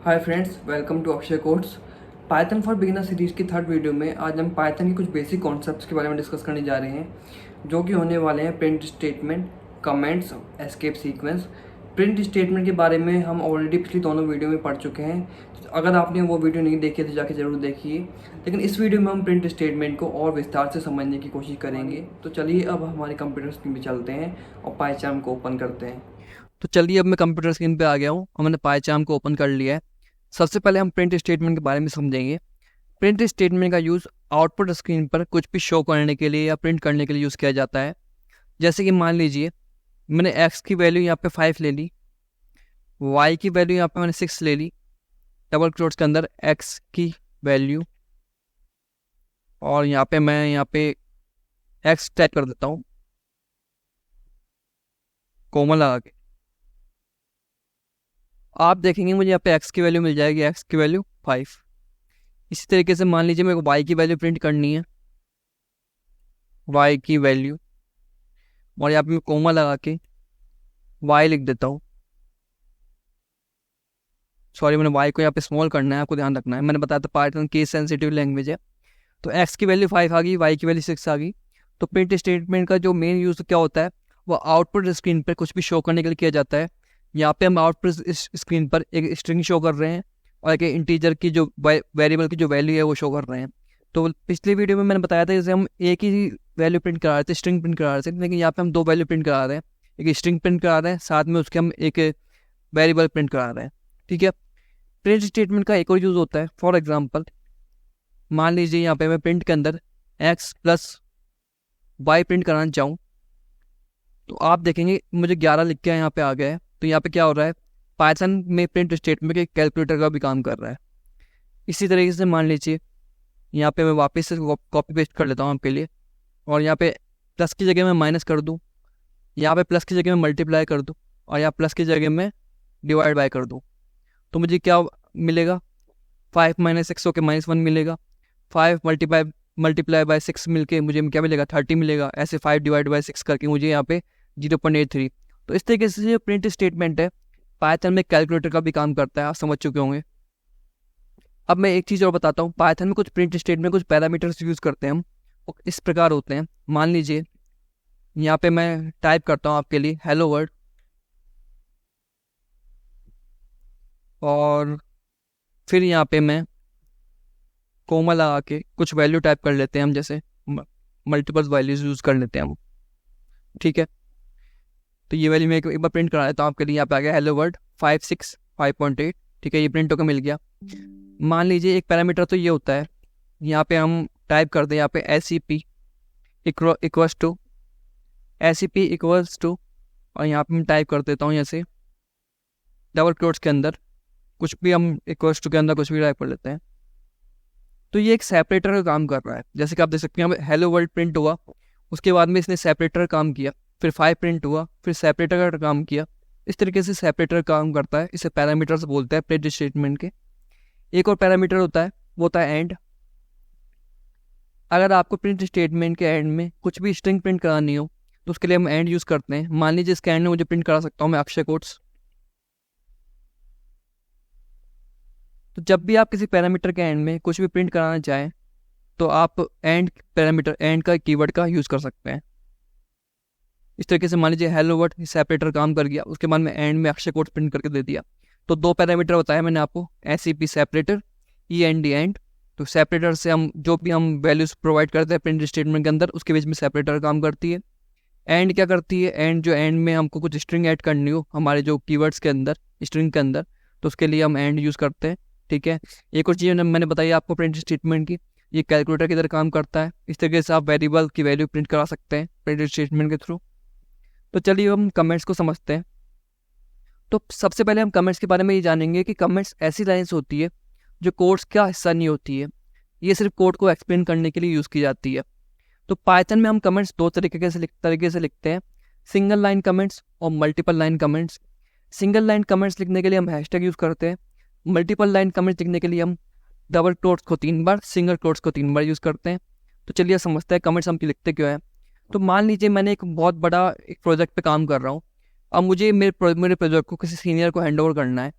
Hi friends, welcome to Akshay codes. Python for beginner series की third video में आज हम पाइथन की कुछ बेसिक कॉन्सेप्ट्स के बारे में डिस्कस करने जा रहे हैं, जो कि होने वाले हैं print statement, comments, escape sequence. Print statement के बारे में हम ऑलरेडी पिछली दोनों वीडियो में पढ़ चुके हैं। अगर आपने वो वीडियो नहीं देखी तो जाके ज़रूर देखिए। लेकिन इस वीडियो में हम प्रिंट स्टेटमेंट को और विस्तार से समझने की कोशिश करेंगे। तो चलिए अब हमारे कंप्यूटर स्क्रीन पर चलते हैं और पाइचार्म को ओपन करते हैं। तो चलिए अब मैं कंप्यूटर स्क्रीन पे आ गया हूँ, हमने पाइचार्म को ओपन कर लिया है। सबसे पहले हम प्रिंट स्टेटमेंट के बारे में समझेंगे। प्रिंट स्टेटमेंट का यूज़ आउटपुट स्क्रीन पर कुछ भी शो करने के लिए या प्रिंट करने के लिए यूज़ किया जाता है। जैसे कि मान लीजिए मैंने x की वैल्यू यहाँ पे 5 ले ली, y की वैल्यू यहाँ पे मैंने 6 ले ली, डबल क्वोट्स के अंदर x की वैल्यू, और यहाँ पे x टाइप कर देता हूँ कोमा लगा के। आप देखेंगे मुझे यहाँ पे x की वैल्यू मिल जाएगी, x की वैल्यू 5। इसी तरीके से मान लीजिए मेरे को y की वैल्यू प्रिंट करनी है, y की वैल्यू, और यहाँ पे मैं कोमा लगा के y लिख देता हूँ। सॉरी, मैंने y को यहाँ पे स्मॉल करना है, आपको ध्यान रखना है। मैंने बताया था पाइथन केस सेंसिटिव लैंग्वेज है। तो x की वैल्यू 5 आ गई, y की वैल्यू 6 आ गई। तो प्रिंट स्टेटमेंट का जो मेन यूज़ क्या होता है, वो आउटपुट स्क्रीन पर कुछ भी शो करने के लिए किया जाता है। यहाँ पे हम आउटपुट स्क्रीन पर एक स्ट्रिंग शो कर रहे हैं और एक इंटीजर की जो वेरिएबल की जो वैल्यू है वो शो कर रहे हैं। तो पिछले वीडियो में मैंने बताया था जैसे हम एक ही वैल्यू प्रिंट करा रहे थे, स्ट्रिंग प्रिंट करा रहे थे, लेकिन यहाँ पे हम 2 वैल्यू प्रिंट करा रहे हैं। एक स्ट्रिंग प्रिंट करा रहे हैं, साथ में उसके हम एक वेरिएबल प्रिंट करा रहे हैं। ठीक है। प्रिंट स्टेटमेंट का एक और यूज़ होता है। फॉर एग्जाम्पल मान लीजिए यहाँ पे मैं प्रिंट के अंदर x + y प्रिंट कराना चाहूँ, तो आप देखेंगे मुझे 11 लिख के यहाँ पे आ गया है। तो यहाँ पे क्या हो रहा है, पाइथन में प्रिंट स्टेटमेंट के कैलकुलेटर का भी काम कर रहा है। इसी तरीके से मान लीजिए यहाँ पे मैं वापस से कॉपी पेस्ट कर लेता हूँ आपके लिए, और यहाँ पे प्लस की जगह मैं माइनस कर दूँ, यहाँ पे प्लस की जगह में मल्टीप्लाई कर दूँ, और यहाँ प्लस की जगह में डिवाइड बाय कर दूँ, तो मुझे क्या मिलेगा, 5 - 6 होकर -1 मिलेगा। 5 मल्टीप्लाई बाय 6 मिलके मुझे क्या मिलेगा, 30 मिलेगा। ऐसे 5 डिवाइड बाय 6 करके मुझे यहाँ पे 0.83। तो इस तरीके से जो प्रिंट स्टेटमेंट है पाइथन में कैलकुलेटर का भी काम करता है, आप समझ चुके होंगे। अब मैं एक चीज़ और बताता हूँ। पाइथन में कुछ प्रिंट स्टेटमेंट कुछ पैरामीटर्स यूज़ करते हैं हम, इस प्रकार होते हैं। मान लीजिए यहाँ पे मैं टाइप करता हूँ आपके लिए हेलो वर्ल्ड, और फिर यहाँ पे मैं कोमा लगा के कुछ वैल्यू टाइप कर लेते हैं हम, जैसे मल्टीपल वैल्यूज यूज़ कर लेते हैं हम। ठीक है। तो ये वैल्यू मैं एक बार प्रिंट करा देता हूँ आपके लिए। यहाँ पे आ गया हेलो वर्ल्ड 5.6 5.8। ठीक है, ये प्रिंट होकर मिल गया। मान लीजिए एक पैरामीटर तो ये होता है, यहाँ पे हम टाइप कर दें यहाँ पे SCP इक्वल्स टू, और यहाँ पे मैं टाइप कर देता हूँ जैसे डबल क्वोट्स के अंदर कुछ भी, हम इक्वल्स टू के अंदर कुछ भी टाइप कर लेते हैं। तो ये एक सेपरेटर का काम कर रहा है। जैसे कि आप देख सकते हैं हेलो वर्ल्ड प्रिंट हुआ, उसके बाद में इसने सेपरेटर काम किया, फिर 5 प्रिंट हुआ, फिर सेपरेटर का काम किया। इस तरीके से सेपरेटर काम करता है। इसे पैरामीटर्स बोलते हैं प्रिंट स्टेटमेंट के। एक और पैरामीटर होता है, वो होता है एंड। अगर आपको प्रिंट स्टेटमेंट के एंड में कुछ भी स्ट्रिंग प्रिंट करानी हो तो उसके लिए हम एंड यूज़ करते हैं। मान लीजिए इसके एंड में मुझे प्रिंट करा सकता हूँ मैं अक्षय कोड्स। तो जब भी आप किसी पैरामीटर के एंड में कुछ भी प्रिंट कराना चाहें तो आप एंड पैरामीटर, एंड का कीवर्ड का यूज़ कर सकते हैं। इस तरीके से मान लीजिए हेलो वर्ल्ड सेपरेटर काम कर गया, उसके बाद में एंड में अक्षय कोड प्रिंट करके दे दिया। तो 2 पैरामीटर बताया मैंने आपको, SCP सेपरेटर, END एंड। तो सेपरेटर से हम जो भी हम वैल्यूज प्रोवाइड करते हैं प्रिंट स्टेटमेंट के अंदर, उसके बीच में सेपरेटर काम करती है। एंड क्या करती है, एंड में हमको कुछ स्ट्रिंग ऐड करनी हो हमारे जो कीवर्ड्स के अंदर, स्ट्रिंग के अंदर, तो उसके लिए हम एंड यूज़ करते हैं। ठीक है। एक और चीज़ मैंने बताई आपको प्रिंट स्टेटमेंट की, ये कैलकुलेटर की तरह काम करता है। इस तरीके से आप वेरिएबल की वैल्यू प्रिंट करा सकते हैं प्रिंट स्टेटमेंट के थ्रू। तो चलिए हम कमेंट्स को समझते हैं। तो सबसे पहले हम कमेंट्स के बारे में ये जानेंगे कि कमेंट्स ऐसी लाइन्स होती है जो कोड्स का हिस्सा नहीं होती है, ये सिर्फ कोड को एक्सप्लेन करने के लिए यूज़ की जाती है। तो पाइथन में हम कमेंट्स 2 तरीके से लिखते हैं, सिंगल लाइन कमेंट्स और multiple line comments. Single line comments लिखने के लिए हम हैशटैग यूज़ करते हैं। मल्टीपल लाइन कमेंट्स लिखने के लिए हम डबल क्वोट्स को 3 बार, सिंगल क्वोट्स को 3 बार यूज़ करते हैं। तो चलिए समझते हैं कमेंट्स हम लिखते क्यों हैं। तो मान लीजिए मैंने एक बहुत बड़ा एक प्रोजेक्ट पे काम कर रहा हूँ, अब मुझे मेरे प्रोजेक्ट को किसी सीनियर को हैंड ओवर करना है,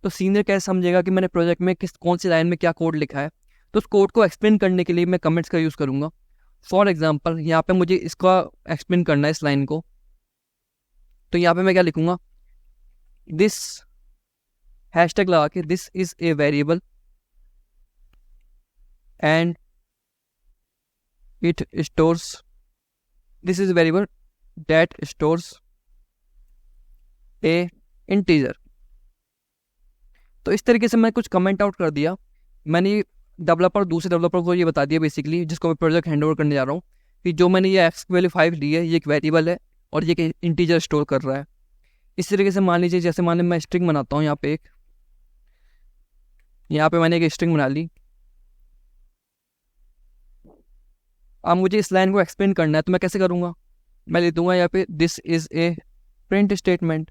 तो सीनियर कैसे समझेगा कि मैंने प्रोजेक्ट में कौन सी लाइन में क्या कोड लिखा है? तो उस कोड को एक्सप्लेन करने के लिए मैं कमेंट्स का यूज़ करूँगा। फॉर एग्जाम्पल यहाँ पे मुझे इसका एक्सप्लेन करना है इस लाइन को, तो यहाँ पे मैं क्या लिखूँगा, दिस हैशटैग लगा के this is a variable and it stores, this is variable that stores a integer. तो इस तरीके से मैं कुछ कमेंट आउट कर दिया। मैंने दूसरे डेवलपर को ये बता दिया बेसिकली, जिसको मैं प्रोजेक्ट हैंड ओवर करने जा रहा हूँ, कि जो मैंने ये एक्स की वैल्यू 5 ली है, ये एक वेरिएबल है और ये एक इंटीजर स्टोर कर रहा है। इस तरीके से मान लीजिए, जैसे मान लीजिए मैं स्ट्रिंग बनाता हूँ, यहाँ पे मैंने एक स्ट्रिंग बना ली। अब मुझे इस लाइन को एक्सप्लेन करना है, तो मैं कैसे करूँगा? मैं लिख दूंगा यहाँ पे this is a print statement.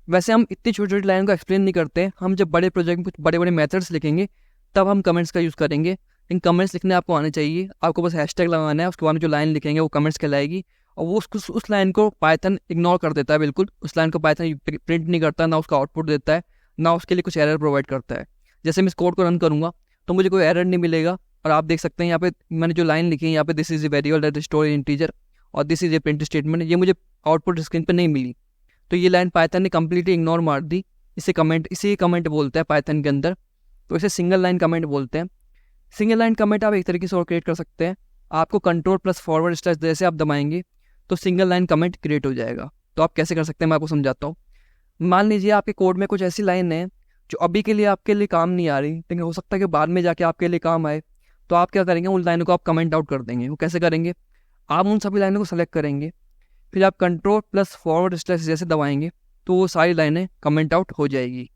वैसे हम इतनी छोटी छोटी लाइन को एक्सप्लेन नहीं करते, हम जब बड़े प्रोजेक्ट में कुछ बड़े बड़े मेथड्स लिखेंगे तब हम कमेंट्स का यूज़ करेंगे। लेकिन कमेंट्स लिखने आपको आने चाहिए, आपको बस हैशटैग लगाना है, उसके बाद में जो लाइन लिखेंगे वो कमेंट्स कहलाएगी। और वो उस लाइन को पाइथन इग्नोर कर देता है, बिल्कुल उस लाइन को पाइथन प्रिंट नहीं करता, ना उसका आउटपुट देता है, ना उसके लिए कुछ एरर प्रोवाइड करता है। जैसे मैं इस कोड को रन करूँगा तो मुझे कोई एरर नहीं मिलेगा। और आप देख सकते हैं यहाँ पे मैंने जो लाइन लिखी है, यहाँ पे this is a variable that store integer और this is a print statement, ये मुझे आउटपुट स्क्रीन पे नहीं मिली। तो ये लाइन पाइथन ने कम्प्लीटली इग्नोर मार दी। इसे कमेंट बोलते हैं पाइथन के अंदर। तो इसे सिंगल लाइन कमेंट बोलते हैं। सिंगल लाइन कमेंट आप एक तरीके से और क्रिएट कर सकते हैं। आपको कंट्रोल प्लस फॉरवर्ड स्लैश जैसे आप दबाएंगे तो सिंगल लाइन कमेंट क्रिएट हो जाएगा। तो आप कैसे कर सकते हैं मैं आपको समझाता हूँ। मान लीजिए आपके कोड में कुछ ऐसी लाइन है जो अभी के लिए आपके लिए काम नहीं आ रही, लेकिन हो सकता है कि बाद में जाके आपके लिए काम आए। तो आप क्या करेंगे, उन लाइनों को आप कमेंट आउट कर देंगे। वो कैसे करेंगे, आप उन सभी लाइनों को सेलेक्ट करेंगे, फिर आप कंट्रोल प्लस फॉरवर्ड स्लैश जैसे दबाएंगे तो वो सारी लाइनें कमेंट आउट हो जाएगी।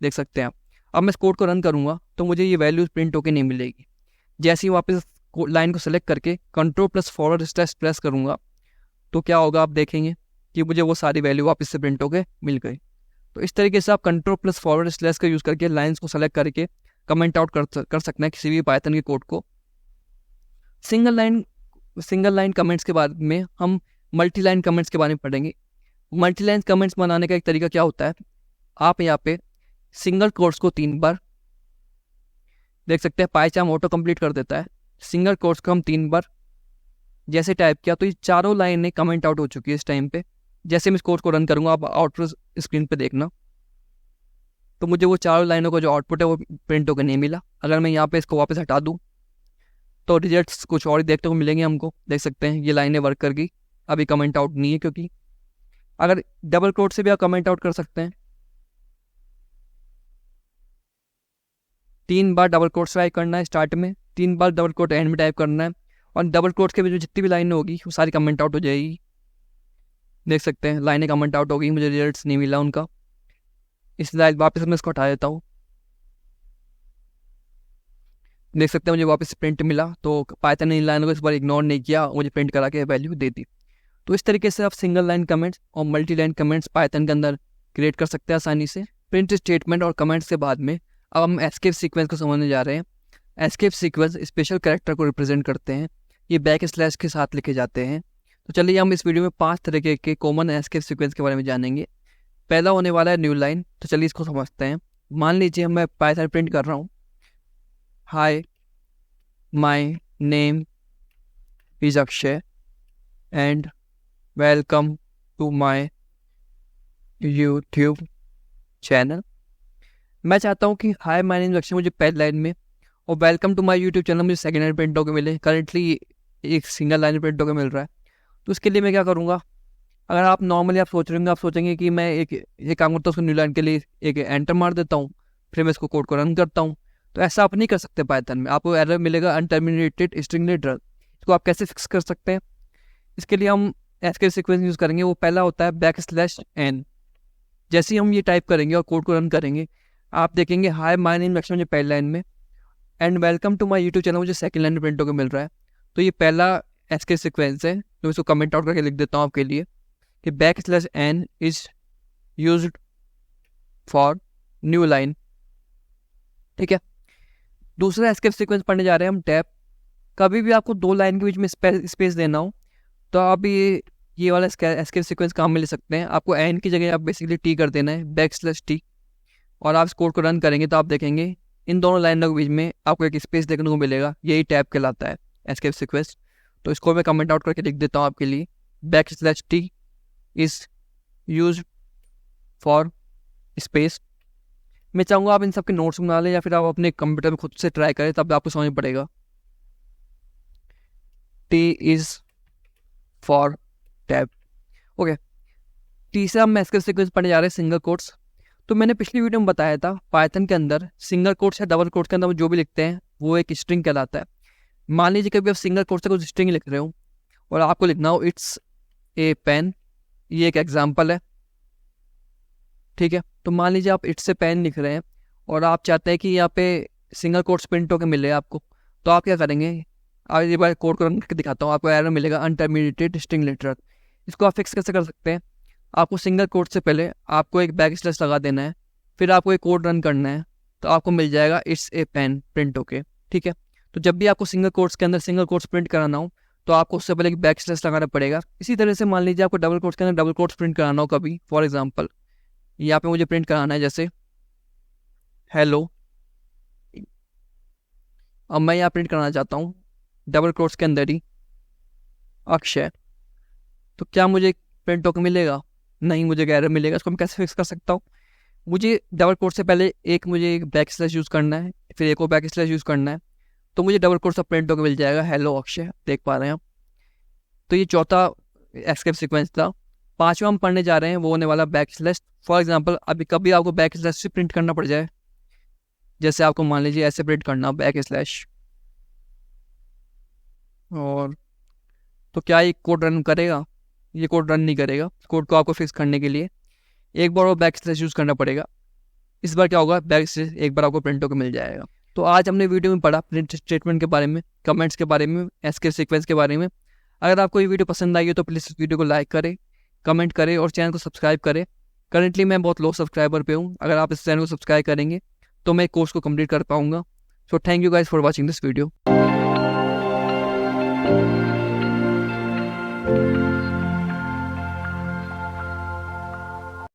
देख सकते हैं आप। अब मैं इस कोड को रन करूँगा तो मुझे ये वैल्यूज प्रिंट होकर नहीं मिलेगी। जैसे ही वापस लाइन को सेलेक्ट करके control plus forward slash press करूँगा तो क्या होगा, आप देखेंगे कि मुझे वो सारी वैल्यू वापस से प्रिंट होकर मिल गई। तो इस तरीके से आप कंट्रोल प्लस फॉरवर्ड स्लैश का यूज़ करके लाइन्स को सेलेक्ट करके कमेंट आउट कर सकते हैं किसी भी पाइथन के कोड को। सिंगल लाइन कमेंट्स के बाद में हम मल्टी लाइन कमेंट्स के बारे में पढ़ेंगे। मल्टी लाइन कमेंट्स बनाने का एक तरीका क्या होता है, आप यहाँ पे सिंगल कोट्स को 3 बार देख सकते हैं, पाइचाम ऑटो कंप्लीट कर देता है। सिंगल कोट्स को हम 3 बार जैसे टाइप किया तो ये चारों लाइनें कमेंट आउट हो चुकी है इस टाइम पे। जैसे मैं इस कोड को रन करूँगा, आप आउटपुट स्क्रीन पे देखना, तो मुझे वो चारों लाइनों का जो आउटपुट है वो प्रिंट होकर नहीं मिला। अगर मैं यहाँ पे इसको वापस हटा दूँ तो रिजल्ट्स कुछ और ही देखने को मिलेंगे हमको। देख सकते हैं ये लाइनें वर्क कर गई, अभी कमेंट आउट नहीं है, क्योंकि अगर डबल कोट से भी आप कमेंट आउट कर सकते हैं। 3 बार डबल कोट टाइप करना है स्टार्ट में, 3 बार डबल कोट एंड में टाइप करना है, और डबल कोट के भी जो जितनी भी लाइनें होगी वो सारी कमेंट आउट हो जाएगी। देख सकते हैं लाइनें कमेंट आउट हो गई, मुझे रिजल्ट्स नहीं मिला उनका। इसलिए वापस मैं इसको हटा देता हूँ। देख सकते हैं मुझे वापस प्रिंट मिला, तो पाइथन ने इन लाइनों को इस बार इग्नोर नहीं किया, मुझे प्रिंट करा के वैल्यू दे दी। तो इस तरीके से आप सिंगल लाइन कमेंट्स और मल्टी लाइन कमेंट्स पाइथन के अंदर क्रिएट कर सकते हैं आसानी से। प्रिंट स्टेटमेंट और कमेंट्स के बाद में अब हम एस्केप सीक्वेंस को समझने जा रहे हैं। एस्केप सीक्वेंस स्पेशल कैरेक्टर को रिप्रेजेंट करते हैं, ये बैक स्लैश के साथ लिखे जाते हैं। तो चलिए हम इस वीडियो में 5 तरीके के कॉमन एस्केप सीक्वेंस के बारे में जानेंगे। पहला होने वाला है न्यू लाइन। तो चलिए इसको समझते हैं। मान लीजिए मैं पाइथन प्रिंट कर रहा हूँ, hi my name is Akshay and welcome to my YouTube channel. मैं चाहता हूँ कि हाय माय नेम अक्षय मुझे पहली लाइन में और welcome to my YouTube channel मुझे सेकेंड लाइन प्रिंट होकर मिले। करंटली एक सिंगल लाइन प्रिंट होकर मिल रहा है। तो उसके लिए मैं क्या करूँगा, अगर आप नॉर्मली आप सोचेंगे कि मैं एक काम करता हूँ, उसको न्यू लाइन के लिए एक एंटर मार देता हूँ, फिर मैं इसको कोड को रन करता हूँ। तो ऐसा आप नहीं कर सकते पाइथन में, आपको एरर मिलेगा अनटर्मिनेटेड स्ट्रिंगलेट रन। इसको आप कैसे फिक्स कर सकते हैं, इसके लिए हम एस्केप सीक्वेंस यूज़ करेंगे। वो पहला होता है बैकस्लैश n। जैसे ही हम ये टाइप करेंगे और कोड को रन करेंगे, आप देखेंगे हाय माय नेम अक्षय मुझे पहली लाइन में and welcome to my YouTube channel मुझे सेकंड लाइन में प्रिंट होकर मिल रहा है। तो ये पहला एस्केप सीक्वेंस है, तो इसको कमेंट आउट करके लिख देता हूँ आपके लिए कि backslash n is used for new line. ठीक है। दूसरा एस्केप सीक्वेंस पढ़ने जा रहे हैं हम, टैप। कभी भी आपको 2 लाइन के बीच में स्पेस देना हो तो आप ये ये वाला एस्केप सीक्वेंस काम में ले सकते हैं। आपको एन की जगह आप बेसिकली टी कर देना है \t, और आप इस कोड को रन करेंगे तो आप देखेंगे इन दोनों लाइनों के बीच में आपको एक स्पेस देखने को मिलेगा। यही टैब कहलाता है एस्केप सीक्वेंस। तो इसको मैं कमेंट आउट करके लिख देता हूँ आपके लिए। \t is use for space. मैं चाहूँगा आप इन सब के नोट्स बना लें या फिर आप अपने कंप्यूटर में खुद से ट्राई करें, तब आपको समझ पड़ेगा। T is for tab. Okay, तीसरा हम एस्केप सीक्वेंस पढ़ने जा रहे हैं सिंगल कोट्स। तो मैंने पिछली वीडियो में बताया था पाइथन के अंदर सिंगल कोट्स या डबल कोट्स के अंदर जो भी लिखते हैं वो एक स्ट्रिंग कहलाता है। मान लीजिए कभी आप सिंगल कोट्स से कुछ स्ट्रिंग लिख रहे हो और आपको लिखना हो इट्स ए पेन, ये एक एग्जाम्पल है, ठीक है। तो मान लीजिए आप इट्स ए पेन लिख रहे हैं और आप चाहते हैं कि यहाँ पे सिंगल कोट्स प्रिंट होकर मिले आपको, तो आप क्या करेंगे, आज ये बार कोड को रन करके दिखाता हूँ। आपको एरर मिलेगा अनटर्मिनेटेड स्ट्रिंग लेटर। इसको आप फिक्स कैसे कर सकते हैं, आपको सिंगल कोट से पहले आपको एक \/ लगा देना है, फिर आपको एक कोड रन करना है, तो आपको मिल जाएगा इट्स ए पेन प्रिंट होके, ठीक है। तो जब भी आपको सिंगल कोट्स के अंदर सिंगल कोट्स प्रिंट कराना हो तो आपको उससे पहले एक \/ लगाना पड़ेगा। इसी तरह से मान लीजिए आपको डबल कोट्स के अंदर डबल कोट्स प्रिंट कराना हो कभी, फॉर एग्जाम्पल यहाँ पे मुझे प्रिंट कराना है जैसे हेलो। अब मैं यहाँ प्रिंट कराना चाहता हूँ डबल कोट्स के अंदर ही अक्षय, तो क्या मुझे प्रिंट होकर मिलेगा? नहीं, मुझे एरर मिलेगा। इसको मैं कैसे फिक्स कर सकता हूँ, मुझे डबल कोट से पहले मुझे एक \/ यूज़ करना है, फिर एक और \/ यूज़ करना है, तो मुझे डबल कोट से प्रिंट होकर मिल जाएगा हेलो अक्षय, देख पा रहे हैं आप। तो ये चौथा एस्केप सीक्वेंस था। पांचवा हम पढ़ने जा रहे हैं वो होने वाला \/ फॉर एग्जाम्पल अभी कभी आपको \/ से प्रिंट करना पड़ जाए, जैसे आपको मान लीजिए ऐसे प्रिंट करना \/ और तो क्या ये कोड रन करेगा? ये कोड रन नहीं करेगा। कोड को आपको फिक्स करने के लिए एक बार वो \/ यूज़ करना पड़ेगा। इस बार क्या होगा, \/ एक बार आपको प्रिंट होकर मिल जाएगा। तो आज हमने वीडियो में पढ़ा प्रिंट स्टेटमेंट के बारे में, कमेंट्स के बारे में, एस्केप सीक्वेंस के बारे में। अगर आपको ये वीडियो पसंद आई हो तो प्लीज़ इस वीडियो को लाइक करें, कमेंट करें और चैनल को सब्सक्राइब करें। करंटली मैं बहुत लो सब्सक्राइबर पे हूँ, अगर आप इस चैनल को सब्सक्राइब करेंगे तो मैं कोर्स को कंप्लीट कर पाऊँगा। So thank you guys for watching this video.